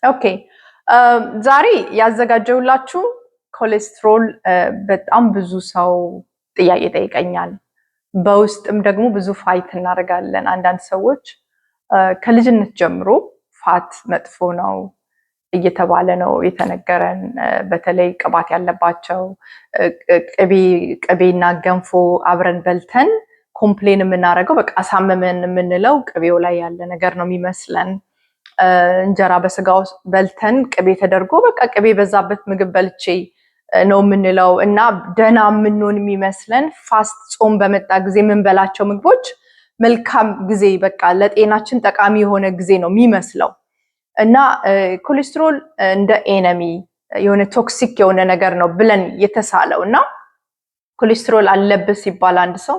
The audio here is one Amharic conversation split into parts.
ኦኬ ዛሬ ያዘጋጀውላችሁ ኮሌስትሮል በጣም ብዙ ሰው ጥያቄ ጠይቀኛል። በውስጥም ደግሞ ብዙ ፋይት እናደርጋለን። አንዳንድ ሰዎች ከልጅነት ጀምሮ ፋት መጥፎ ነው እየተባለ ነው የተነገረን። በተለይ ቅባት ያለባቸው ቅቤና ገንፎ አብረን በልተን ኮምፕሌን የምናደርገው በቃ አሳመመን የምንለው ቅቤው ላይ ያለ ነገር ነው የሚመስለን። እንጀራ በስጋ ውስጥ በልተን ቅቤ ተደርጎ በቃ ቅቤ በዛበት ምግብ በልቼ ነው የምንለው እና ደህና የምንሆን የሚመስለን ፋስት ጾም በመጣ ጊዜ የምንበላቸው ምግቦች መልካም ጊዜ በቃ ለጤናችን ጠቃሚ የሆነ ጊዜ ነው የሚመስለው እና ኮሌስትሮል እንደ ኤነሚ የሆነ ቶክሲክ የሆነ ነገር ነው ብለን የተሳለው እና ኮሌስትሮል አለበት ሲባል አንድ ሰው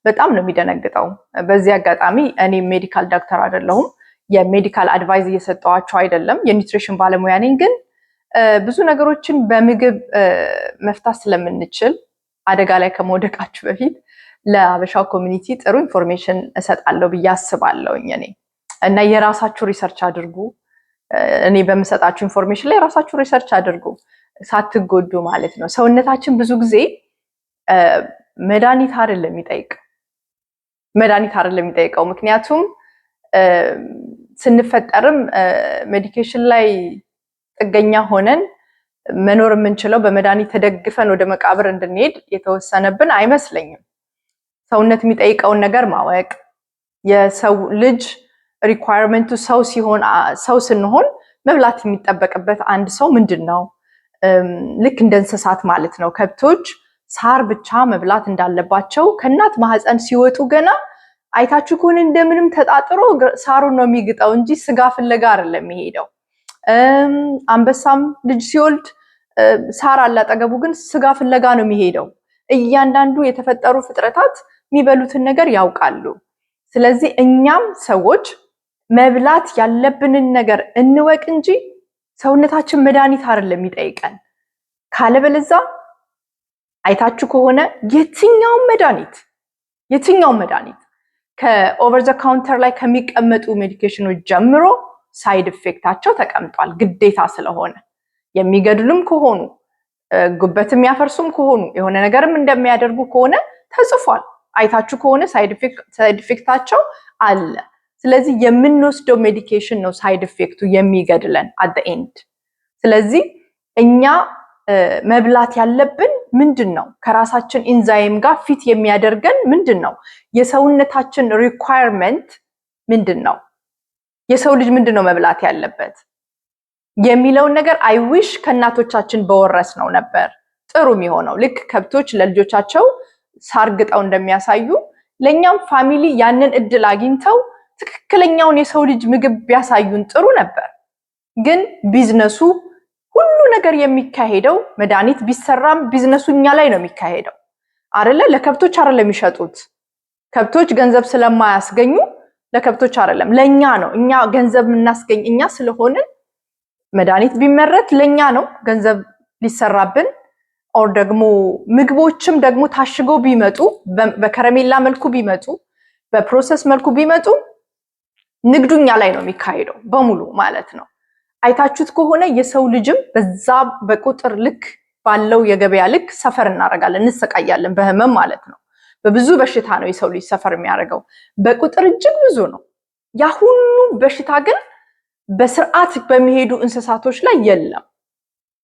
በጣም ነው የሚደነግጠው። በዚህ አጋጣሚ እኔ ሜዲካል ዶክተር አይደለሁም፣ የሜዲካል አድቫይዝ እየሰጠዋቸው አይደለም፣ የኒውትሪሽን ባለሙያ ነኝ። ግን ብዙ ነገሮችን በምግብ መፍታት ስለምንችል አደጋ ላይ ከመውደቃችሁ በፊት ለአበሻው ኮሚኒቲ ጥሩ ኢንፎርሜሽን እሰጣለሁ ብዬ አስባለሁኝ እኔ እና የራሳችሁ ሪሰርች አድርጉ። እኔ በምሰጣችሁ ኢንፎርሜሽን ላይ የራሳችሁ ሪሰርች አድርጉ ሳትጎዱ ማለት ነው። ሰውነታችን ብዙ ጊዜ መድኃኒት አይደለም የሚጠይቀው ምክንያቱም ስንፈጠርም ሜዲኬሽን ላይ ጥገኛ ሆነን መኖር የምንችለው በመድኃኒት ተደግፈን ወደ መቃብር እንድንሄድ የተወሰነብን አይመስለኝም። ሰውነት የሚጠይቀውን ነገር ማወቅ የሰው ልጅ ሪኳየርመንቱ ሰው ስንሆን መብላት የሚጠበቅበት አንድ ሰው ምንድን ነው? ልክ እንደ እንስሳት ማለት ነው። ከብቶች ሳር ብቻ መብላት እንዳለባቸው ከእናት ማህፀን ሲወጡ ገና አይታችሁ ከሆነ እንደምንም ተጣጥሮ ሳሩን ነው የሚግጠው እንጂ ስጋ ፍለጋ አይደለም የሚሄደው። አንበሳም ልጅ ሲወልድ ሳር አለ አጠገቡ፣ ግን ስጋ ፍለጋ ነው የሚሄደው። እያንዳንዱ የተፈጠሩ ፍጥረታት የሚበሉትን ነገር ያውቃሉ። ስለዚህ እኛም ሰዎች መብላት ያለብንን ነገር እንወቅ እንጂ ሰውነታችን መድኃኒት አይደለም የሚጠይቀን። ካለበለዛ አይታችሁ ከሆነ የትኛውም መድኃኒት ከኦቨር ዘ ካውንተር ላይ ከሚቀመጡ ሜዲኬሽኖች ጀምሮ ሳይድ ኢፌክታቸው ተቀምጧል። ግዴታ ስለሆነ የሚገድሉም ከሆኑ ጉበት የሚያፈርሱም ከሆኑ የሆነ ነገርም እንደሚያደርጉ ከሆነ ተጽፏል። አይታችሁ ከሆነ ሳይድ ኢፌክታቸው አለ። ስለዚህ የምንወስደው ሜዲኬሽን ነው ሳይድ ኢፌክቱ የሚገድለን አት ዘ ኤንድ። ስለዚህ እኛ መብላት ያለብን ምንድን ነው? ከራሳችን ኢንዛይም ጋር ፊት የሚያደርገን ምንድን ነው? የሰውነታችን ሪኳየርመንት ምንድን ነው? የሰው ልጅ ምንድን ነው መብላት ያለበት የሚለውን ነገር አይዊሽ ከእናቶቻችን በወረስ ነው ነበር ጥሩ የሚሆነው። ልክ ከብቶች ለልጆቻቸው ሳርግጠው እንደሚያሳዩ ለእኛም ፋሚሊ ያንን እድል አግኝተው ትክክለኛውን የሰው ልጅ ምግብ ቢያሳዩን ጥሩ ነበር። ግን ቢዝነሱ ሁሉ ነገር የሚካሄደው መድኃኒት ቢሰራም ቢዝነሱ እኛ ላይ ነው የሚካሄደው አይደለ? ለከብቶች አይደለም የሚሸጡት። ከብቶች ገንዘብ ስለማያስገኙ ለከብቶች አይደለም ለኛ ነው። እኛ ገንዘብ የምናስገኝ እኛ ስለሆንን መድኃኒት ቢመረት ለኛ ነው ገንዘብ ሊሰራብን። ኦር ደግሞ ምግቦችም ደግሞ ታሽገው ቢመጡ በከረሜላ መልኩ ቢመጡ በፕሮሰስ መልኩ ቢመጡ ንግዱኛ ላይ ነው የሚካሄደው በሙሉ ማለት ነው። አይታችሁት ከሆነ የሰው ልጅም በዛ በቁጥር ልክ ባለው የገበያ ልክ ሰፈር እናደርጋለን፣ እንሰቃያለን በህመም ማለት ነው። በብዙ በሽታ ነው የሰው ልጅ ሰፈር የሚያደርገው፣ በቁጥር እጅግ ብዙ ነው። ያ ሁሉ በሽታ ግን በስርዓት በሚሄዱ እንስሳቶች ላይ የለም።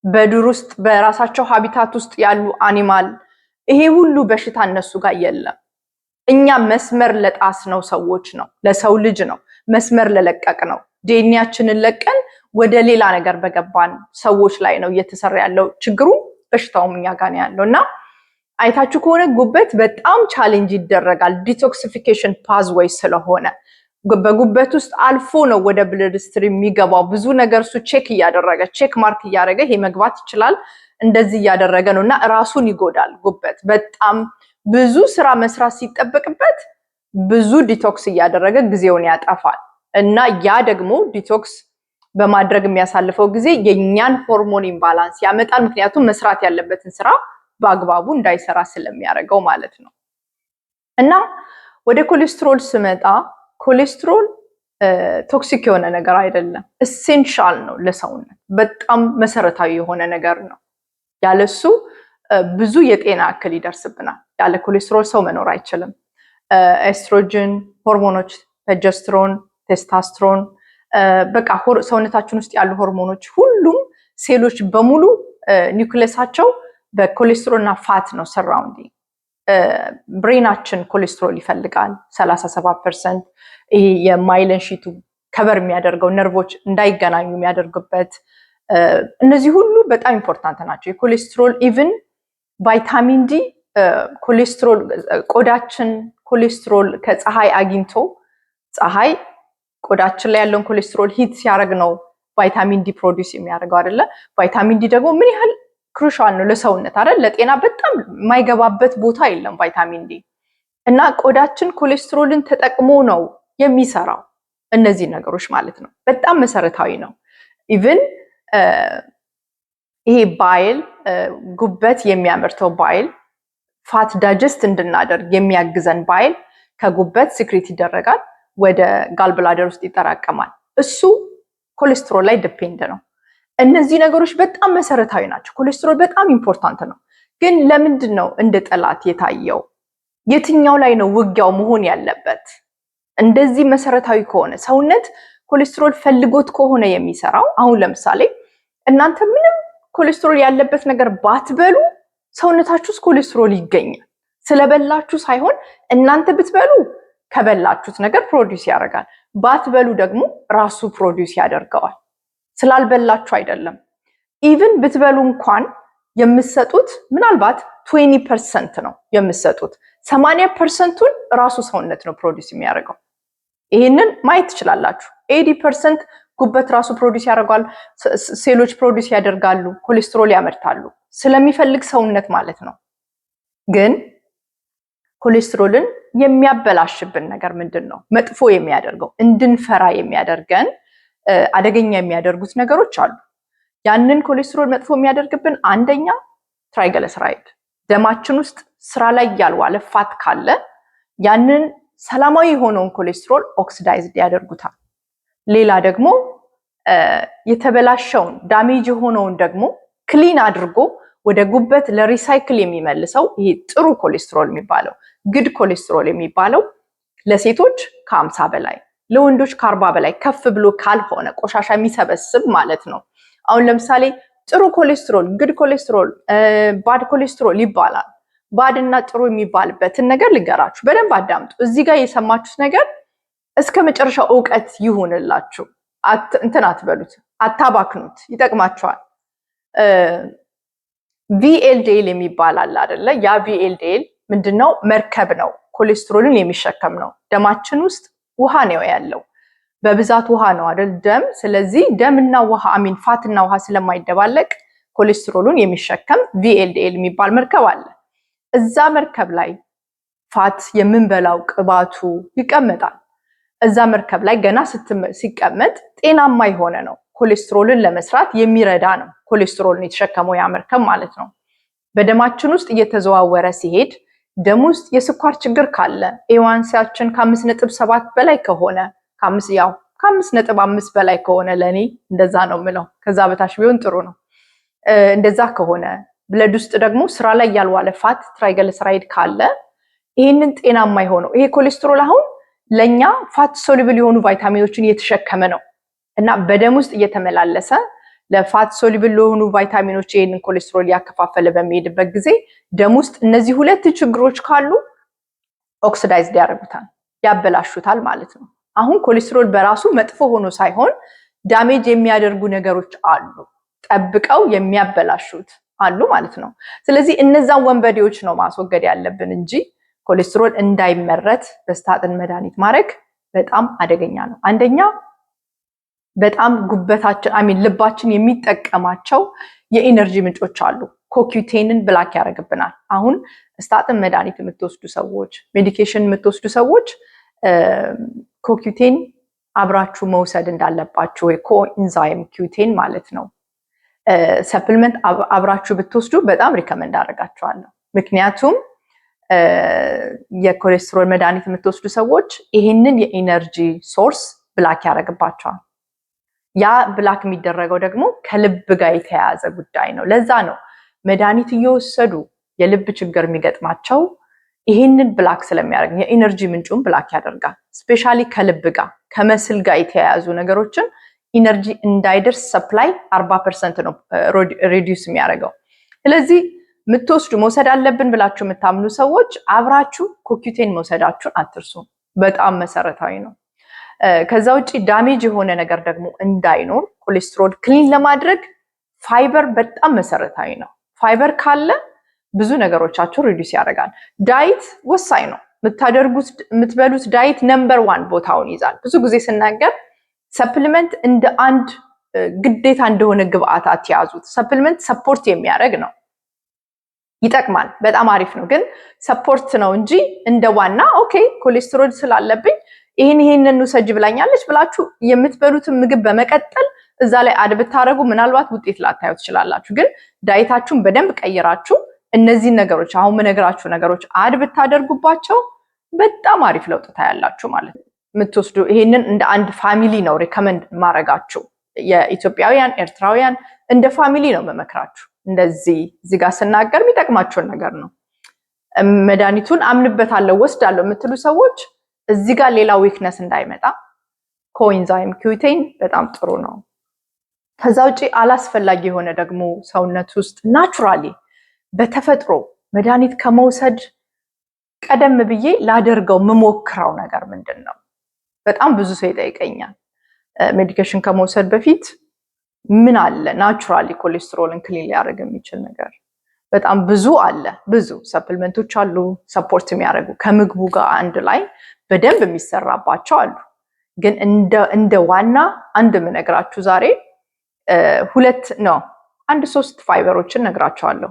በዱር ውስጥ በራሳቸው ሀቢታት ውስጥ ያሉ አኒማል ይሄ ሁሉ በሽታ እነሱ ጋር የለም። እኛ መስመር ለጣስ ነው ሰዎች ነው ለሰው ልጅ ነው መስመር ለለቀቅ ነው ዲኤንኤያችንን ለቀን ወደ ሌላ ነገር በገባን ሰዎች ላይ ነው እየተሰራ ያለው ችግሩ። በሽታውም እኛ ጋር ነው ያለው እና አይታችሁ ከሆነ ጉበት በጣም ቻሌንጅ ይደረጋል ዲቶክሲፊኬሽን ፓዝዌይ ስለሆነ በጉበት ውስጥ አልፎ ነው ወደ ብለድ ስትሪም የሚገባው። ብዙ ነገር እሱ ቼክ ማርክ እያደረገ ይሄ መግባት ይችላል እንደዚህ እያደረገ ነው እና ራሱን ይጎዳል። ጉበት በጣም ብዙ ስራ መስራት ሲጠበቅበት ብዙ ዲቶክስ እያደረገ ጊዜውን ያጠፋል እና ያ ደግሞ ዲቶክስ በማድረግ የሚያሳልፈው ጊዜ የኛን ሆርሞን ኢምባላንስ ያመጣል። ምክንያቱም መስራት ያለበትን ስራ በአግባቡ እንዳይሰራ ስለሚያደርገው ማለት ነው። እና ወደ ኮሌስትሮል ስመጣ ኮሌስትሮል ቶክሲክ የሆነ ነገር አይደለም። ኤሴንሻል ነው ለሰውነት፣ በጣም መሰረታዊ የሆነ ነገር ነው። ያለሱ ብዙ የጤና እክል ይደርስብናል። ያለ ኮሌስትሮል ሰው መኖር አይችልም። ኤስትሮጅን ሆርሞኖች፣ ፕሮጀስትሮን፣ ቴስታስትሮን፣ በቃ ሰውነታችን ውስጥ ያሉ ሆርሞኖች ሁሉም ሴሎች በሙሉ ኒውክሌሳቸው በኮሌስትሮል እና ፋት ነው ሰራውንዲንግ። ብሬናችን ኮሌስትሮል ይፈልጋል 37%። ይሄ የማይለን ሺቱ ከበር የሚያደርገው ነርቮች እንዳይገናኙ የሚያደርግበት እነዚህ ሁሉ በጣም ኢምፖርታንት ናቸው። የኮሌስትሮል ኢቭን ቫይታሚን ዲ ኮሌስትሮል ቆዳችን ኮሌስትሮል ከፀሐይ አግኝቶ ፀሐይ ቆዳችን ላይ ያለውን ኮሌስትሮል ሂት ሲያደርግ ነው ቫይታሚን ዲ ፕሮዲውስ የሚያደርገው አይደለ? ቫይታሚን ዲ ደግሞ ምን ያህል ክሩሻል ነው ለሰውነት አይደል? ለጤና በጣም የማይገባበት ቦታ የለም ቫይታሚን ዲ። እና ቆዳችን ኮሌስትሮልን ተጠቅሞ ነው የሚሰራው እነዚህ ነገሮች ማለት ነው። በጣም መሰረታዊ ነው። ኢቭን ይሄ ባይል ጉበት የሚያመርተው ባይል ፋት ዳይጀስት እንድናደርግ የሚያግዘን ባይል ከጉበት ሲክሬት ይደረጋል፣ ወደ ጋልብላደር ውስጥ ይጠራቀማል። እሱ ኮሌስትሮል ላይ ዲፔንድ ነው። እነዚህ ነገሮች በጣም መሰረታዊ ናቸው። ኮሌስትሮል በጣም ኢምፖርታንት ነው። ግን ለምንድን ነው እንደ ጠላት የታየው? የትኛው ላይ ነው ውጊያው መሆን ያለበት? እንደዚህ መሰረታዊ ከሆነ ሰውነት ኮሌስትሮል ፈልጎት ከሆነ የሚሰራው፣ አሁን ለምሳሌ እናንተ ምንም ኮሌስትሮል ያለበት ነገር ባትበሉ ሰውነታችሁ ውስጥ ኮሌስትሮል ይገኛል። ስለበላችሁ ሳይሆን እናንተ ብትበሉ ከበላችሁት ነገር ፕሮዲውስ ያደርጋል፣ ባትበሉ ደግሞ ራሱ ፕሮዲውስ ያደርገዋል። ስላልበላችሁ አይደለም። ኢቭን ብትበሉ እንኳን የምትሰጡት ምናልባት 20% ነው የምትሰጡት። 80%ቱን ራሱ ሰውነት ነው ፕሮዲውስ የሚያደርገው። ይህንን ማየት ትችላላችሁ። 80% ጉበት ራሱ ፕሮዲውስ ያደርጋል፣ ሴሎች ፕሮዲውስ ያደርጋሉ፣ ኮሌስትሮል ያመርታሉ ስለሚፈልግ ሰውነት ማለት ነው። ግን ኮሌስትሮልን የሚያበላሽብን ነገር ምንድን ነው? መጥፎ የሚያደርገው እንድንፈራ የሚያደርገን አደገኛ የሚያደርጉት ነገሮች አሉ። ያንን ኮሌስትሮል መጥፎ የሚያደርግብን አንደኛ ትራይግሊሰራይድ፣ ደማችን ውስጥ ስራ ላይ ያልዋለ ፋት ካለ ያንን ሰላማዊ የሆነውን ኮሌስትሮል ኦክሲዳይዝድ ያደርጉታል። ሌላ ደግሞ የተበላሸውን ዳሜጅ የሆነውን ደግሞ ክሊን አድርጎ ወደ ጉበት ለሪሳይክል የሚመልሰው ይሄ ጥሩ ኮሌስትሮል የሚባለው ግድ ኮሌስትሮል የሚባለው ለሴቶች ከ50 በላይ ለወንዶች ከ40 በላይ ከፍ ብሎ ካልሆነ ቆሻሻ የሚሰበስብ ማለት ነው። አሁን ለምሳሌ ጥሩ ኮሌስትሮል፣ ግድ ኮሌስትሮል፣ ባድ ኮሌስትሮል ይባላል። ባድ እና ጥሩ የሚባልበትን ነገር ልንገራችሁ፣ በደንብ አዳምጡ። እዚህ ጋር የሰማችሁት ነገር እስከ መጨረሻው እውቀት ይሁንላችሁ። እንትን አትበሉት፣ አታባክኑት፣ ይጠቅማችኋል። ቪኤልዲኤል የሚባል አለ አይደለ? ያ ቪኤልዲኤል ምንድነው? መርከብ ነው፣ ኮሌስትሮልን የሚሸከም ነው። ደማችን ውስጥ ውሃ ነው ያለው፣ በብዛት ውሃ ነው አይደል? ደም። ስለዚህ ደምና ውሃ ፋትና ውሃ ስለማይደባለቅ ኮሌስትሮሉን የሚሸከም ቪኤልዲኤል የሚባል መርከብ አለ። እዛ መርከብ ላይ ፋት የምንበላው ቅባቱ ይቀመጣል። እዛ መርከብ ላይ ገና ሲቀመጥ ጤናማ የሆነ ነው፣ ኮሌስትሮልን ለመስራት የሚረዳ ነው። ኮሌስትሮልን የተሸከመው ያ መርከብ ማለት ነው። በደማችን ውስጥ እየተዘዋወረ ሲሄድ ደም ውስጥ የስኳር ችግር ካለ ኤዋንሲያችን ከ5.7 በላይ ከሆነ ከ5.5 በላይ ከሆነ ለኔ እንደዛ ነው ምለው፣ ከዛ በታች ቢሆን ጥሩ ነው። እንደዛ ከሆነ ብለድ ውስጥ ደግሞ ስራ ላይ ያልዋለ ፋት ትራይግሊሰራይድ ካለ ይሄንን ጤናማ የሆነው ይሄ ኮሌስትሮል አሁን ለኛ ፋት ሶሉብል የሆኑ ቫይታሚኖችን እየተሸከመ ነው እና በደም ውስጥ እየተመላለሰ ለፋት ሶሉብል ለሆኑ ቫይታሚኖች ይሄንን ኮሌስትሮል ያከፋፈለ በሚሄድበት ጊዜ ደም ውስጥ እነዚህ ሁለት ችግሮች ካሉ ኦክሲዳይዝድ ያደርጉታል፣ ያበላሹታል ማለት ነው። አሁን ኮሌስትሮል በራሱ መጥፎ ሆኖ ሳይሆን ዳሜጅ የሚያደርጉ ነገሮች አሉ፣ ጠብቀው የሚያበላሹት አሉ ማለት ነው። ስለዚህ እነዛን ወንበዴዎች ነው ማስወገድ ያለብን እንጂ ኮሌስትሮል እንዳይመረት በስታጥን መድኃኒት ማድረግ በጣም አደገኛ ነው። አንደኛ በጣም ጉበታችን ልባችን የሚጠቀማቸው የኢነርጂ ምንጮች አሉ። ኮኪዩቴንን ብላክ ያደርግብናል። አሁን ስታጥን መድኃኒት የምትወስዱ ሰዎች፣ ሜዲኬሽን የምትወስዱ ሰዎች ኮኪዩቴን አብራችሁ መውሰድ እንዳለባችሁ፣ ኮኢንዛይም ኪዩቴን ማለት ነው። ሰፕልመንት አብራችሁ ብትወስዱ በጣም ሪከመንድ አደርጋችኋለሁ። ምክንያቱም የኮሌስትሮል መድኃኒት የምትወስዱ ሰዎች ይህንን የኢነርጂ ሶርስ ብላክ ያደርግባቸዋል። ያ ብላክ የሚደረገው ደግሞ ከልብ ጋር የተያያዘ ጉዳይ ነው። ለዛ ነው መድኃኒት እየወሰዱ የልብ ችግር የሚገጥማቸው ይህንን ብላክ ስለሚያደርግ የኢነርጂ ምንጩን ብላክ ያደርጋል። ስፔሻሊ ከልብ ጋር ከመስል ጋር የተያያዙ ነገሮችን ኢነርጂ እንዳይደርስ ሰፕላይ 40% ነው ሬዲዩስ የሚያደርገው። ስለዚህ የምትወስዱ መውሰድ አለብን ብላችሁ የምታምኑ ሰዎች አብራችሁ ኮኪቴን መውሰዳችሁን አትርሱ። በጣም መሰረታዊ ነው። ከዛ ውጭ ዳሜጅ የሆነ ነገር ደግሞ እንዳይኖር ኮሌስትሮል ክሊን ለማድረግ ፋይበር በጣም መሰረታዊ ነው። ፋይበር ካለ ብዙ ነገሮቻችሁ ሪዲዩስ ያደርጋል። ዳይት ወሳኝ ነው። የምትበሉት ዳይት ነምበር 1 ቦታውን ይዛል። ብዙ ጊዜ ስናገር ሰፕሊመንት እንደ አንድ ግዴታ እንደሆነ ግብአት አትያዙት። ሰፕሊመንት ሰፖርት የሚያደርግ ነው፣ ይጠቅማል፣ በጣም አሪፍ ነው። ግን ሰፖርት ነው እንጂ እንደ ዋና ኦኬ ኮሌስትሮል ስላለብኝ ይሄንን ውሰጅ ብላኛለች ብላችሁ የምትበሉትን ምግብ በመቀጠል እዛ ላይ አድ ብታረጉ ምናልባት ውጤት ላታዩ ትችላላችሁ። ግን ዳይታችሁን በደንብ ቀይራችሁ እነዚህ ነገሮች አሁን የምነግራችሁ ነገሮች አድ ብታደርጉባቸው በጣም አሪፍ ለውጥ ታያላችሁ ማለት ነው። የምትወስዱ ይሄንን እንደ አንድ ፋሚሊ ነው ሪከመንድ ማረጋችሁ። የኢትዮጵያውያን ኤርትራውያን እንደ ፋሚሊ ነው መመክራችሁ። እንደዚህ እዚህ ጋር ስናገር የሚጠቅማችሁን ነገር ነው። መድኃኒቱን አምንበታለሁ ወስዳለሁ የምትሉ ሰዎች እዚህ ጋር ሌላ ዊክነስ እንዳይመጣ ኮኢንዛይም ኪዩቴን በጣም ጥሩ ነው። ከዛ ውጪ አላስፈላጊ የሆነ ደግሞ ሰውነት ውስጥ ናቹራሊ በተፈጥሮ መድኃኒት ከመውሰድ ቀደም ብዬ ላደርገው የምሞክረው ነገር ምንድን ነው? በጣም ብዙ ሰው ይጠይቀኛል። ሜዲኬሽን ከመውሰድ በፊት ምን አለ ናቹራሊ ኮሌስትሮልን ክሊን ሊያደርግ የሚችል ነገር? በጣም ብዙ አለ። ብዙ ሰፕሊመንቶች አሉ ሰፖርት የሚያደርጉ ከምግቡ ጋር አንድ ላይ በደንብ የሚሰራባቸው አሉ። ግን እንደ ዋና አንድ የምነግራችሁ ዛሬ 3 ፋይበሮችን ነግራችኋለሁ።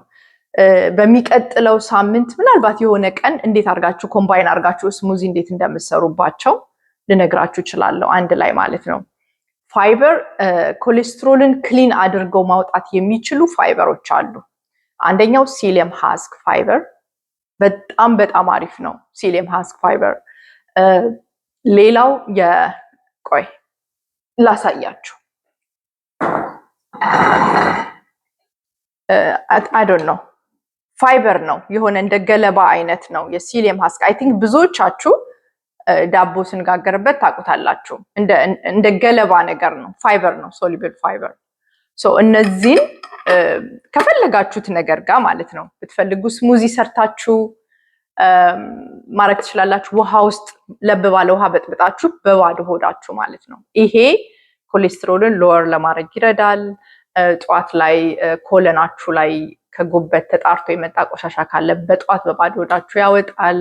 በሚቀጥለው ሳምንት ምናልባት የሆነ ቀን እንዴት አድርጋችሁ ኮምባይን አድርጋችሁ ስሙዚ እንዴት እንደምትሰሩባቸው ልነግራችሁ እችላለሁ አንድ ላይ ማለት ነው። ፋይበር ኮሌስትሮልን ክሊን አድርገው ማውጣት የሚችሉ ፋይበሮች አሉ። አንደኛው ሲሊየም ሃስክ ፋይበር በጣም በጣም አሪፍ ነው። ሲሊየም ሃስክ ፋይበር ሌላው ቆይ ላሳያችሁ። አይ ዶንት ኖ ፋይበር ነው የሆነ እንደ ገለባ አይነት ነው የሲሊየም ሃስክ። አይ ቲንክ ብዙዎቻችሁ ዳቦ ስንጋገርበት ታውቁታላችሁ። እንደ ገለባ ነገር ነው፣ ፋይበር ነው፣ ሶሉብል ፋይበር። ሶ እነዚህን ከፈለጋችሁት ነገር ጋር ማለት ነው ብትፈልጉ ስሙዚ ሰርታችሁ ማረግ ትችላላችሁ። ውሃ ውስጥ ለብ ባለ ውሃ በጥብጣችሁ በባዶ ሆዳችሁ ማለት ነው። ይሄ ኮሌስትሮልን ሎወር ለማድረግ ይረዳል። ጠዋት ላይ ኮለናችሁ ላይ ከጉበት ተጣርቶ የመጣ ቆሻሻ ካለ በጠዋት በባዶ ሆዳችሁ ያወጣል።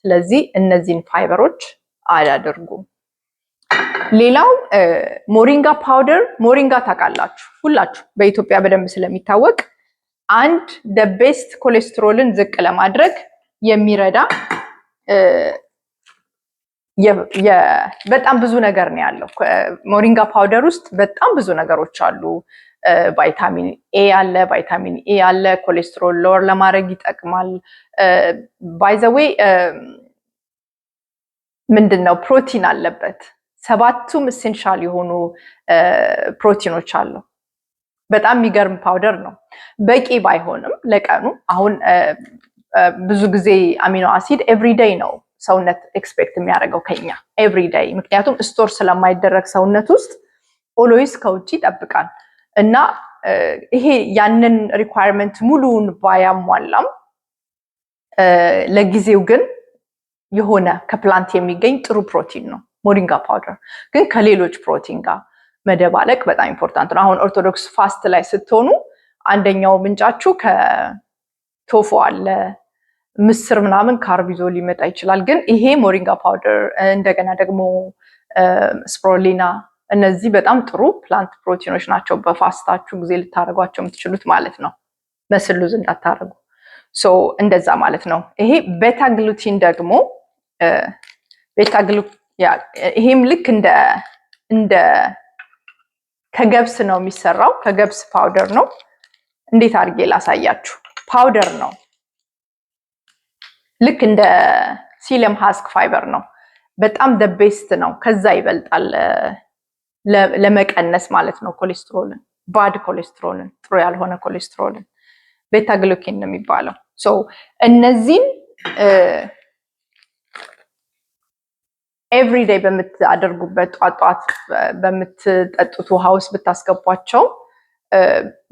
ስለዚህ እነዚህን ፋይበሮች አያደርጉ። ሌላው ሞሪንጋ ፓውደር። ሞሪንጋ ታውቃላችሁ ሁላችሁ፣ በኢትዮጵያ በደንብ ስለሚታወቅ አንድ ቤስት ኮሌስትሮልን ዝቅ ለማድረግ የሚረዳ በጣም ብዙ ነገር ነው ያለው። ሞሪንጋ ፓውደር ውስጥ በጣም ብዙ ነገሮች አሉ። ቫይታሚን ኤ አለ፣ ቫይታሚን ኤ አለ። ኮሌስትሮል ሎወር ለማድረግ ይጠቅማል። ባይ ዘ ዌይ ምንድነው ፕሮቲን አለበት። 7ቱም ኢሴንሻል የሆኑ ፕሮቲኖች አሉ። በጣም የሚገርም ፓውደር ነው። በቂ ባይሆንም ለቀኑ አሁን ብዙ ጊዜ አሚኖ አሲድ ኤቭሪዴይ ነው ሰውነት ኤክስፔክት የሚያደርገው ከኛ ኤቭሪዴይ። ምክንያቱም ስቶር ስለማይደረግ ሰውነት ውስጥ ኦሎይስ ከውጭ ይጠብቃል እና ይሄ ያንን ሪኳየርመንት ሙሉውን ባያሟላም ለጊዜው ግን የሆነ ከፕላንት የሚገኝ ጥሩ ፕሮቲን ነው ሞሪንጋ ፓውደር። ግን ከሌሎች ፕሮቲን ጋር መደባለቅ በጣም ኢምፖርታንት ነው። አሁን ኦርቶዶክስ ፋስት ላይ ስትሆኑ አንደኛው ምንጫችሁ ከቶፎ አለ፣ ምስር ምናምን ካርብ ይዞ ሊመጣ ይችላል። ግን ይሄ ሞሪንጋ ፓውደር እንደገና ደግሞ ስፕሮሊና፣ እነዚህ በጣም ጥሩ ፕላንት ፕሮቲኖች ናቸው። በፋስታችሁ ጊዜ ልታደርጓቸው የምትችሉት ማለት ነው፣ መስል ሉዝ እንዳታደርጉ። ሶ እንደዛ ማለት ነው። ይሄ ቤታ ግሉቲን ደግሞ ይሄም ልክ እንደ ከገብስ ነው የሚሰራው። ከገብስ ፓውደር ነው። እንዴት አድርጌ ላሳያችሁ? ፓውደር ነው። ልክ እንደ ሲሊየም ሃስክ ፋይበር ነው። በጣም the best ነው። ከዛ ይበልጣል ለመቀነስ ማለት ነው ኮሌስትሮልን፣ ባድ ኮሌስትሮልን፣ ጥሩ ያልሆነ ኮሌስትሮልን ቤታ ግሉኬን ነው የሚባለው። ሶ እነዚህን ኤቭሪዴይ በምታደርጉበት ጧት በምትጠጡት ውሃ ውስጥ ብታስገቧቸው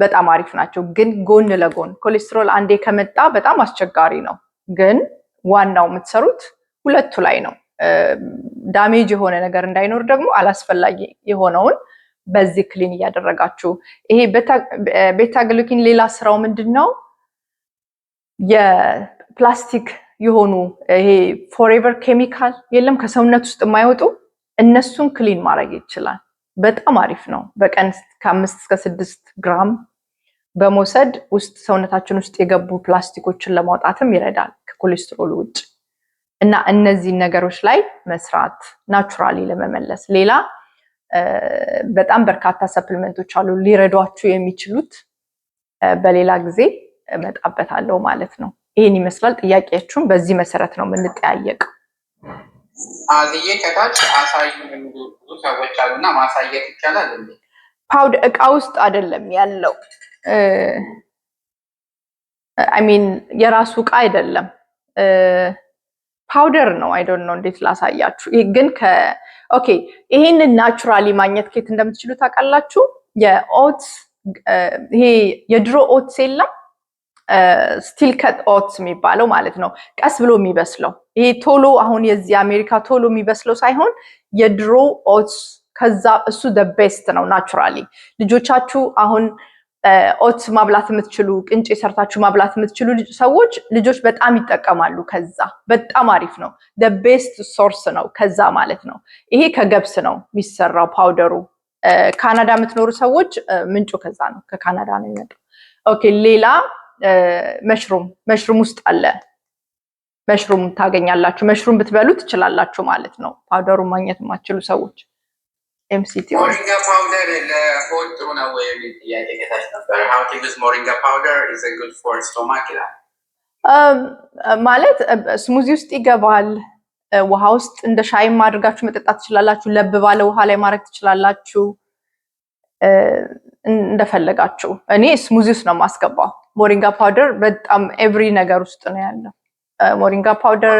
በጣም አሪፍ ናቸው። ግን ጎን ለጎን ኮሌስትሮል አንዴ ከመጣ በጣም አስቸጋሪ ነው። ግን ዋናው የምትሰሩት ሁለቱ ላይ ነው። ዳሜጅ የሆነ ነገር እንዳይኖር ደግሞ አላስፈላጊ የሆነውን በዚህ ክሊን እያደረጋችሁ ይሄ ቤታ ግሉኬን ሌላ ስራው ምንድነው? የፕላስቲክ የሆኑ ይሄ ፎሬቨር ኬሚካል የለም ከሰውነት ውስጥ የማይወጡ እነሱን ክሊን ማድረግ ይችላል። በጣም አሪፍ ነው። በቀን ከ5 እስከ 6 ግራም በመውሰድ ውስጥ ሰውነታችን ውስጥ የገቡ ፕላስቲኮችን ለማውጣትም ይረዳል ከኮሌስትሮል ውጭ። እና እነዚህ ነገሮች ላይ መስራት ናቹራሊ ለመመለስ ሌላ በጣም በርካታ ሰፕሊመንቶች አሉ ሊረዷችሁ የሚችሉት። በሌላ ጊዜ እመጣበታለሁ ማለት ነው። ይሄን ይመስላል። ጥያቄያችሁን በዚህ መሰረት ነው የምንጠያየቀው። አዝዬ ከታች አሳዩ የሚሉ ብዙ ሰዎች አሉና ማሳየት ይቻላል እንዴ? ፓውደር እቃ ውስጥ አይደለም ያለው። አይ ሚን የራሱ እቃ አይደለም፣ ፓውደር ነው። አይ ዶንት ኖ እንዴት ላሳያችሁ። ግን ኦኬ ይሄንን ናቹራሊ ማግኘት ከየት እንደምትችሉ ታውቃላችሁ? የኦትስ ይሄ የድሮ ኦትስ የለም ስቲል ከት ኦትስ የሚባለው ማለት ነው። ቀስ ብሎ የሚበስለው ይሄ ቶሎ አሁን የዚህ አሜሪካ ቶሎ የሚበስለው ሳይሆን የድሮ ኦትስ ከዛ እሱ the best ነው ናቹራሊ። ልጆቻችሁ አሁን ኦትስ ማብላት የምትችሉ ቅንጬ ሰርታችሁ ማብላት የምትችሉ ሰዎች ልጆች በጣም ይጠቀማሉ። ከዛ በጣም አሪፍ ነው። the best source ነው ከዛ ማለት ነው። ይሄ ከገብስ ነው የሚሰራው ፓውደሩ። ካናዳ የምትኖሩ ሰዎች ምንጩ ከዛ ነው፣ ከካናዳ ነው የሚመጣው። ኦኬ ሌላ መሽሩም ውስጥ አለ። መሽሩም ታገኛላችሁ። መሽሩም ብትበሉ ትችላላችሁ ማለት ነው። ፓውደሩን ማግኘት የማትችሉ ሰዎች ኤምሲቲ ሞሪንጋ ፓውደር ለሆድ ጥሩ ነው ወይ የሚል ጥያቄ ከታች ነበር። how to use moringa powder is a good for stomach ይላል። ማለት ስሙዚ ውስጥ ይገባል። ውሃ ውስጥ እንደ ሻይም አድርጋችሁ መጠጣት ትችላላችሁ። ለብ ባለ ውሃ ላይ ማድረግ ትችላላችሁ እንደፈለጋችሁ። እኔ ስሙዚ ውስጥ ነው የማስገባው። ሞሪንጋ ፓውደር በጣም ኤቭሪ ነገር ውስጥ ነው ያለው። ሞሪንጋ ፓውደር፣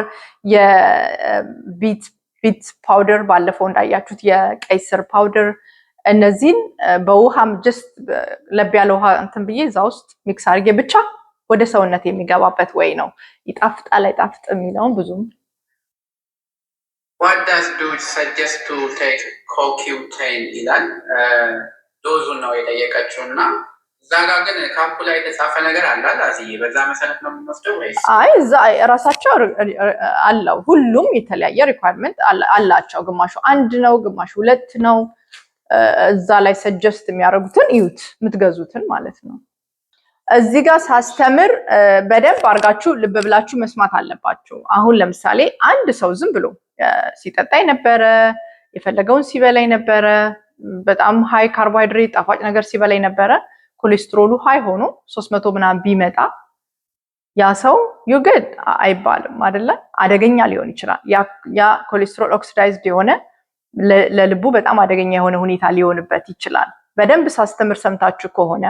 የቢት ፓውደር ባለፈው እንዳያችሁት፣ የቀይ ስር ፓውደር፣ እነዚህን በውሃም ጀስት ለብ ያለ ውሃ እንትን ብዬ እዛ ውስጥ ሚክስ አድርጌ ብቻ ወደ ሰውነት የሚገባበት ወይ ነው። ይጣፍጣል አይጣፍጥ የሚለውን ብዙም what does do suggest to take CoQ10 ይላል። ዶዙን ነው የጠየቀችውና እዛ ጋር ግን ካምፑ ላይ የተጻፈ ነገር አለ አላዚህ በዛ መሰረት ነው የምንወስደው ወይስ? አይ እዛ ራሳቸው አለው። ሁሉም የተለያየ ሪኳየርመንት አላቸው። ግማሹ 1 ነው፣ ግማሹ 2 ነው። እዛ ላይ ሰጀስት የሚያደርጉትን እዩት፣ የምትገዙትን ማለት ነው። እዚህ ጋር ሳስተምር በደንብ አድርጋችሁ ልብ ብላችሁ መስማት አለባችሁ። አሁን ለምሳሌ አንድ ሰው ዝም ብሎ ሲጠጣ ነበረ፣ የፈለገውን ሲበላ ነበረ፣ በጣም ሃይ ካርቦሃይድሬት ጣፋጭ ነገር ሲበላ ነበረ፣ ኮሌስትሮሉ ሃይ ሆኖ 300 ምናምን ቢመጣ ያ ሰው ዩግድ አይባልም አይደለ? አደገኛ ሊሆን ይችላል። ያ ኮሌስትሮል ኦክሲዳይዝድ የሆነ ለልቡ በጣም አደገኛ የሆነ ሁኔታ ሊሆንበት ይችላል። በደንብ ሳስተምር ሰምታችሁ ከሆነ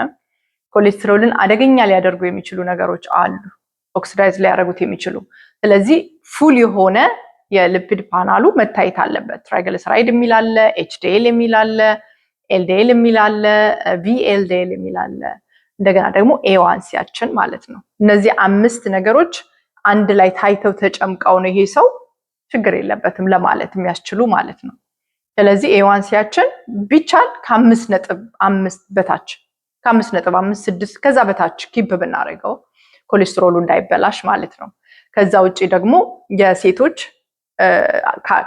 ኮሌስትሮልን አደገኛ ሊያደርጉ የሚችሉ ነገሮች አሉ፣ ኦክሲዳይዝ ሊያደርጉት የሚችሉ። ስለዚህ ፉል የሆነ የሊፒድ ፓናሉ መታየት አለበት። ትራይግሊሰራይድ የሚል አለ፣ ኤችዲኤል የሚል አለ፣ ኤልዲኤል የሚል አለ፣ ቪኤልዲኤል የሚል አለ። እንደገና ደግሞ ኤዋንሲያችን ማለት ነው። እነዚህ 5 ነገሮች አንድ ላይ ታይተው ተጨምቀው ነው ይሄ ሰው ችግር የለበትም ለማለት የሚያስችሉ ማለት ነው። ስለዚህ ኤዋንሲያችን ቢቻል ከ5.5 በታች ከ5.5 6 ከዛ በታች ኪፕ ብናደርገው ኮሌስትሮሉ እንዳይበላሽ ማለት ነው። ከዛ ውጪ ደግሞ የሴቶች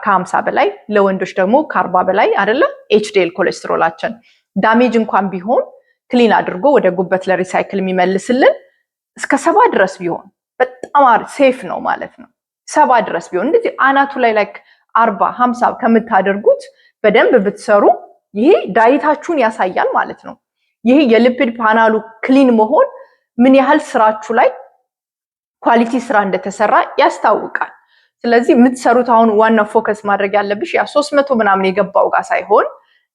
ከ50 በላይ ለወንዶች ደግሞ ከ40 በላይ አይደለ? ኤችዲኤል ኮሌስትሮላችን ዳሜጅ እንኳን ቢሆን ክሊን አድርጎ ወደ ጉበት ለሪሳይክል የሚመልስልን እስከ 70 ድረስ ቢሆን በጣም ሴፍ ነው ማለት ነው። 70 ድረስ ቢሆን እንደዚህ አናቱ ላይ 40 50 ከምታደርጉት በደንብ ብትሰሩ ይሄ ዳይታችሁን ያሳያል ማለት ነው። ይሄ የሊፒድ ፓናሉ ክሊን መሆን ምን ያህል ስራችሁ ላይ ኳሊቲ ስራ እንደተሰራ ያስታውቃል። ስለዚህ የምትሰሩት አሁን ዋናው ፎከስ ማድረግ ያለብሽ ያ 300 ምናምን የገባው ጋር ሳይሆን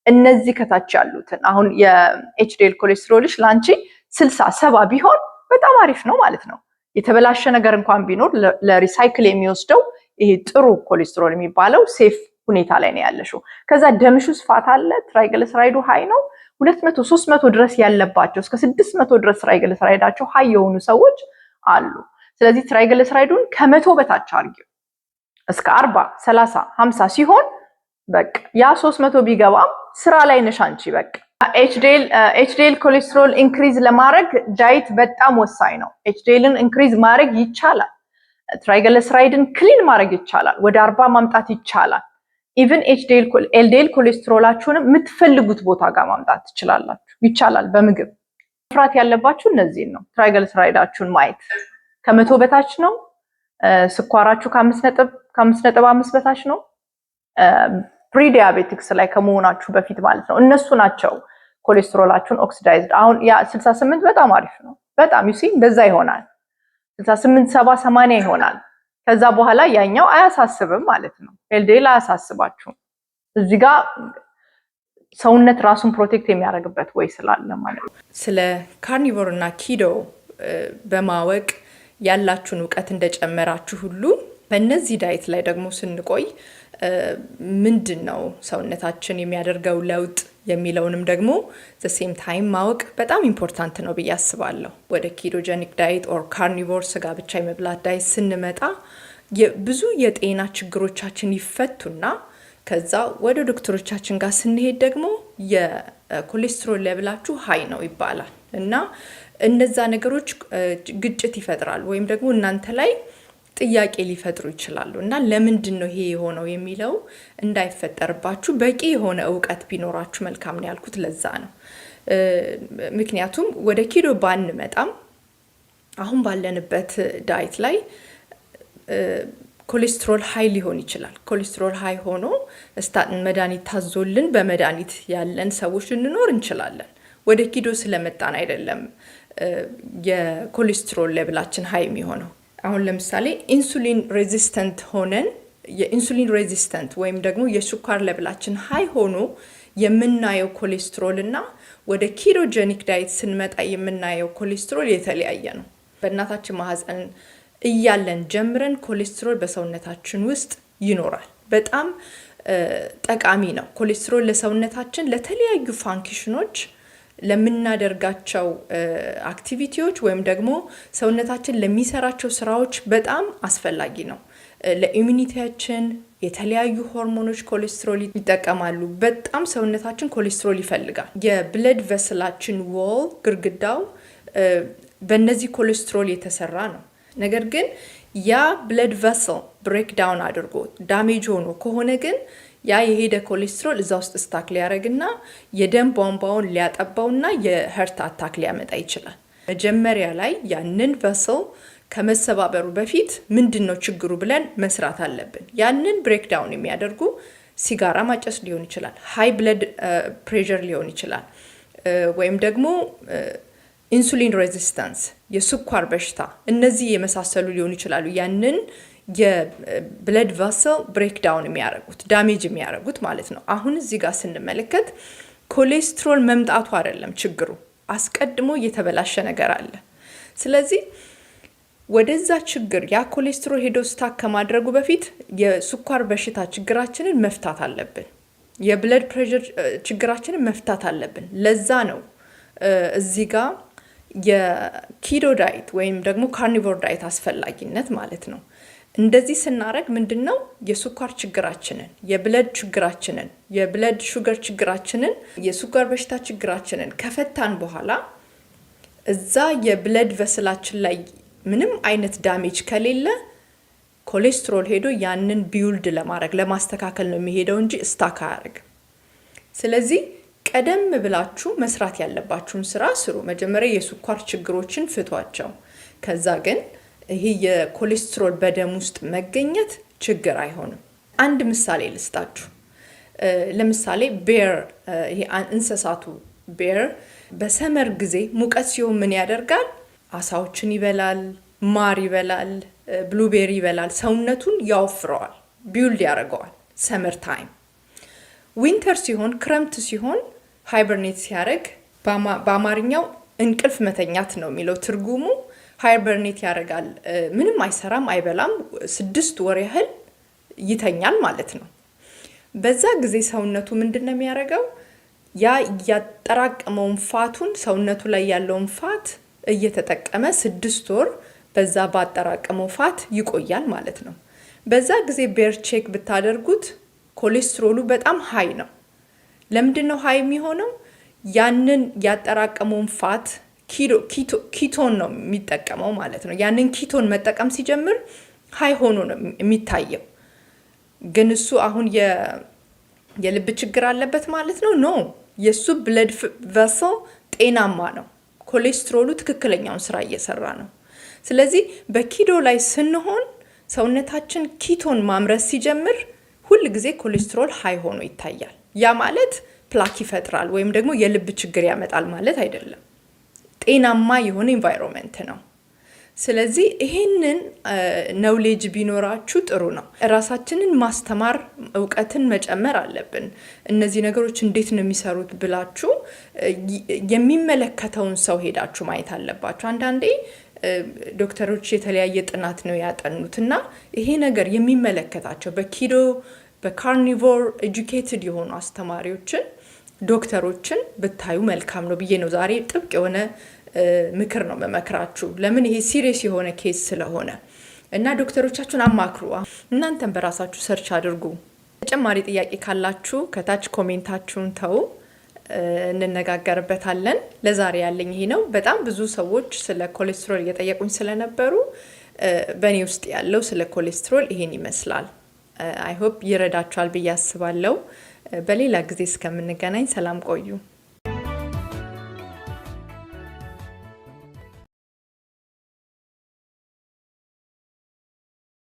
እነዚህ ከታች ያሉትን አሁን የኤችዲኤል ኮሌስትሮልሽ ላንቺ 60 70 ቢሆን በጣም አሪፍ ነው ማለት ነው። የተበላሸ ነገር እንኳን ቢኖር ለሪሳይክል የሚወስደው ይሄ ጥሩ ኮሌስትሮል የሚባለው ሴፍ ሁኔታ ላይ ነው ያለሽው። ከዛ ደምሽ ውስጥ ፋት አለ፣ ትራይግሊሰራይዱ ሃይ ነው 200 300 ድረስ ያለባቸው እስከ 600 ድረስ ትራይግሊሰራይዳቸው ሃይ የሆኑ ሰዎች አሉ። ስለዚህ ትራይግሊሰራይዱን ከመቶ በታች አድርጊው እስከ 40 30 50 ሲሆን በቃ ያ 300 ቢገባም ስራ ላይ ነሽ አንቺ። በቃ ኤችዲኤል ኮሌስትሮል ኢንክሪዝ ለማድረግ ዳይት በጣም ወሳኝ ነው። ኤችዲኤልን ኢንክሪዝ ማድረግ ይቻላል። ትራይግሊሰራይድን ክሊን ማድረግ ይቻላል። ወደ 40 ማምጣት ይቻላል። ኢቭን ኤልዲኤል ኮሌስትሮላችሁንም የምትፈልጉት ቦታ ጋር ማምጣት ትችላላችሁ። ይቻላል በምግብ። መፍራት ያለባችሁ እነዚህን ነው። ትራይግሊሰራይዳችሁን ማየት ከመቶ በታች ነው። ስኳራችሁ ከ5.5 በታች ነው። ፕሪዲያቤቲክስ ላይ ከመሆናችሁ በፊት ማለት ነው። እነሱ ናቸው ኮሌስትሮላችሁን ኦክሲዳይዝድ። አሁን ያ 68 በጣም አሪፍ ነው። በጣም ዩሲ እንደዛ ይሆናል። 68 70 80 ይሆናል። ከዛ በኋላ ያኛው አያሳስብም ማለት ነው። ኤልዲኤል አያሳስባችሁም። እዚህ ጋር ሰውነት ራሱን ፕሮቴክት የሚያደርግበት ወይ ስላለ ማለት ነው። ስለ ካርኒቮር እና ኪዶ በማወቅ ያላችሁን እውቀት እንደጨመራችሁ ሁሉ በእነዚህ ዳይት ላይ ደግሞ ስንቆይ ምንድን ነው ሰውነታችን የሚያደርገው ለውጥ የሚለውንም ደግሞ ዘሴም ታይም ማወቅ በጣም ኢምፖርታንት ነው ብዬ አስባለሁ። ወደ ኪቶጀኒክ ዳይት ኦር ካርኒቮር ስጋ ብቻ የመብላት ዳይት ስንመጣ ብዙ የጤና ችግሮቻችን ይፈቱና ከዛ ወደ ዶክተሮቻችን ጋር ስንሄድ ደግሞ የኮሌስትሮል ሌቭላችሁ ሃይ ነው ይባላል እና እነዛ ነገሮች ግጭት ይፈጥራል ወይም ደግሞ እናንተ ላይ ጥያቄ ሊፈጥሩ ይችላሉ እና ለምንድን ነው ይሄ የሆነው የሚለው እንዳይፈጠርባችሁ በቂ የሆነ እውቀት ቢኖራችሁ መልካም ነው ያልኩት ለዛ ነው። ምክንያቱም ወደ ኪዶ ባንመጣም አሁን ባለንበት ዳይት ላይ ኮሌስትሮል ሃይ ሊሆን ይችላል። ኮሌስትሮል ሃይ ሆኖ ስታቲን መድኃኒት ታዞልን በመድኃኒት ያለን ሰዎች ልንኖር እንችላለን። ወደ ኪዶ ስለመጣን አይደለም የኮሌስትሮል ሌቭላችን ሃይ የሚሆነው። አሁን ለምሳሌ ኢንሱሊን ሬዚስተንት ሆነን የኢንሱሊን ሬዚስተንት ወይም ደግሞ የስኳር ሌቭላችን ሃይ ሆኖ የምናየው ኮሌስትሮል እና ወደ ኪቶጀኒክ ዳይት ስንመጣ የምናየው ኮሌስትሮል የተለያየ ነው። በእናታችን ማህፀን እያለን ጀምረን ኮሌስትሮል በሰውነታችን ውስጥ ይኖራል። በጣም ጠቃሚ ነው። ኮሌስትሮል ለሰውነታችን ለተለያዩ ፋንክሽኖች ለምናደርጋቸው አክቲቪቲዎች ወይም ደግሞ ሰውነታችን ለሚሰራቸው ስራዎች በጣም አስፈላጊ ነው። ለኢሚኒቲያችን የተለያዩ ሆርሞኖች ኮሌስትሮል ይጠቀማሉ። በጣም ሰውነታችን ኮሌስትሮል ይፈልጋል። የብለድ ቨስላችን ዎል ግርግዳው በእነዚህ ኮሌስትሮል የተሰራ ነው። ነገር ግን ያ ብለድ ቨስል ብሬክዳውን አድርጎ ዳሜጅ ሆኖ ከሆነ ግን ያ የሄደ ኮሌስትሮል እዛ ውስጥ ስታክ ሊያደርግና የደም ቧንቧውን ሊያጠባውና የሀርት አታክ ሊያመጣ ይችላል። መጀመሪያ ላይ ያንን ቨስል ከመሰባበሩ በፊት ምንድን ነው ችግሩ ብለን መስራት አለብን። ያንን ብሬክዳውን የሚያደርጉ ሲጋራ ማጨስ ሊሆን ይችላል፣ ሃይ ብለድ ፕሬሸር ሊሆን ይችላል፣ ወይም ደግሞ ኢንሱሊን ሬዚስታንስ፣ የስኳር በሽታ፣ እነዚህ የመሳሰሉ ሊሆኑ ይችላሉ። ያንን የብለድ ቫሰል ብሬክዳውን የሚያደርጉት ዳሜጅ የሚያደርጉት ማለት ነው። አሁን እዚህ ጋር ስንመለከት ኮሌስትሮል መምጣቱ አይደለም ችግሩ፣ አስቀድሞ የተበላሸ ነገር አለ። ስለዚህ ወደዛ ችግር ያ ኮሌስትሮል ሄዶ ስታክ ከማድረጉ በፊት የስኳር በሽታ ችግራችንን መፍታት አለብን። የብለድ ፕሬሸር ችግራችንን መፍታት አለብን። ለዛ ነው እዚህ ጋር የኪቶ ዳይት ወይም ደግሞ ካርኒቮር ዳይት አስፈላጊነት ማለት ነው። እንደዚህ ስናደርግ ምንድነው የስኳር ችግራችንን፣ የብለድ ችግራችንን፣ የብለድ ሹገር ችግራችንን፣ የስኳር በሽታ ችግራችንን ከፈታን በኋላ እዛ የብለድ ቨስላችን ላይ ምንም አይነት ዳሜጅ ከሌለ ኮሌስትሮል ሄዶ ያንን ቢውልድ ለማድረግ ለማስተካከል ነው የሚሄደው እንጂ ስታክ አያደርግም። ስለዚህ ቀደም ብላችሁ መስራት ያለባችሁን ስራ ስሩ። መጀመሪያ የስኳር ችግሮችን ፍቷቸው። ከዛ ግን ይሄ የኮሌስትሮል በደም ውስጥ መገኘት ችግር አይሆንም። አንድ ምሳሌ ልስጣችሁ። ለምሳሌ ቤር፣ ይሄ እንስሳቱ ቤር በሰመር ጊዜ ሙቀት ሲሆን ምን ያደርጋል? አሳዎችን ይበላል፣ ማር ይበላል፣ ብሉቤሪ ይበላል፣ ሰውነቱን ያወፍረዋል፣ ቢውልድ ያደርገዋል። ሰመር ታይም። ዊንተር ሲሆን ክረምት ሲሆን ሃይበርኔት ሲያደርግ በአማርኛው እንቅልፍ መተኛት ነው የሚለው ትርጉሙ። ሃይበርኔት ያደርጋል፣ ምንም አይሰራም፣ አይበላም፣ 6 ወር ያህል ይተኛል ማለት ነው። በዛ ጊዜ ሰውነቱ ምንድነው የሚያደርገው? ያ ያጠራቀመውን ፋቱን ሰውነቱ ላይ ያለውን ፋት እየተጠቀመ 6 ወር በዛ ባጠራቀመው ፋት ይቆያል ማለት ነው። በዛ ጊዜ ቤር ቼክ ብታደርጉት ኮሌስትሮሉ በጣም ሃይ ነው። ለምንድነው ሃይ የሚሆነው? ያንን ያጠራቀመውን ፋት ኪቶን ነው የሚጠቀመው ማለት ነው። ያንን ኪቶን መጠቀም ሲጀምር ሃይ ሆኖ ነው የሚታየው። ግን እሱ አሁን የልብ ችግር አለበት ማለት ነው? ኖ፣ የሱ ብለድ ቨሰል ጤናማ ነው። ኮሌስትሮሉ ትክክለኛውን ስራ እየሰራ ነው። ስለዚህ በኪዶ ላይ ስንሆን ሰውነታችን ኪቶን ማምረት ሲጀምር ሁል ጊዜ ኮሌስትሮል ሃይ ሆኖ ይታያል። ያ ማለት ፕላክ ይፈጥራል ወይም ደግሞ የልብ ችግር ያመጣል ማለት አይደለም። ጤናማ የሆነ ኢንቫይሮንመንት ነው። ስለዚህ ይሄንን ኖሌጅ ቢኖራችሁ ጥሩ ነው። ራሳችንን ማስተማር፣ እውቀትን መጨመር አለብን። እነዚህ ነገሮች እንዴት ነው የሚሰሩት ብላችሁ የሚመለከተውን ሰው ሄዳችሁ ማየት አለባችሁ። አንዳንዴ ዶክተሮች የተለያየ ጥናት ነው ያጠኑት እና ይሄ ነገር የሚመለከታቸው በኪዶ በካርኒቮር ኤጁኬትድ የሆኑ አስተማሪዎችን፣ ዶክተሮችን ብታዩ መልካም ነው ብዬ ነው ዛሬ ጥብቅ የሆነ ምክር ነው መመክራችሁ። ለምን? ይሄ ሲሪየስ የሆነ ኬስ ስለሆነ እና ዶክተሮቻችሁን አማክሩ። እናንተም በራሳችሁ ሰርች አድርጉ። ተጨማሪ ጥያቄ ካላችሁ ከታች ኮሜንታችሁን ተው፣ እንነጋገርበታለን። ለዛሬ ያለኝ ይሄ ነው። በጣም ብዙ ሰዎች ስለ ኮሌስትሮል እየጠየቁኝ ስለነበሩ በእኔ ውስጥ ያለው ስለ ኮሌስትሮል ይሄን ይመስላል። አይ ሆፕ ይረዳችኋል ብዬ አስባለሁ። በሌላ ጊዜ እስከምንገናኝ ሰላም ቆዩ።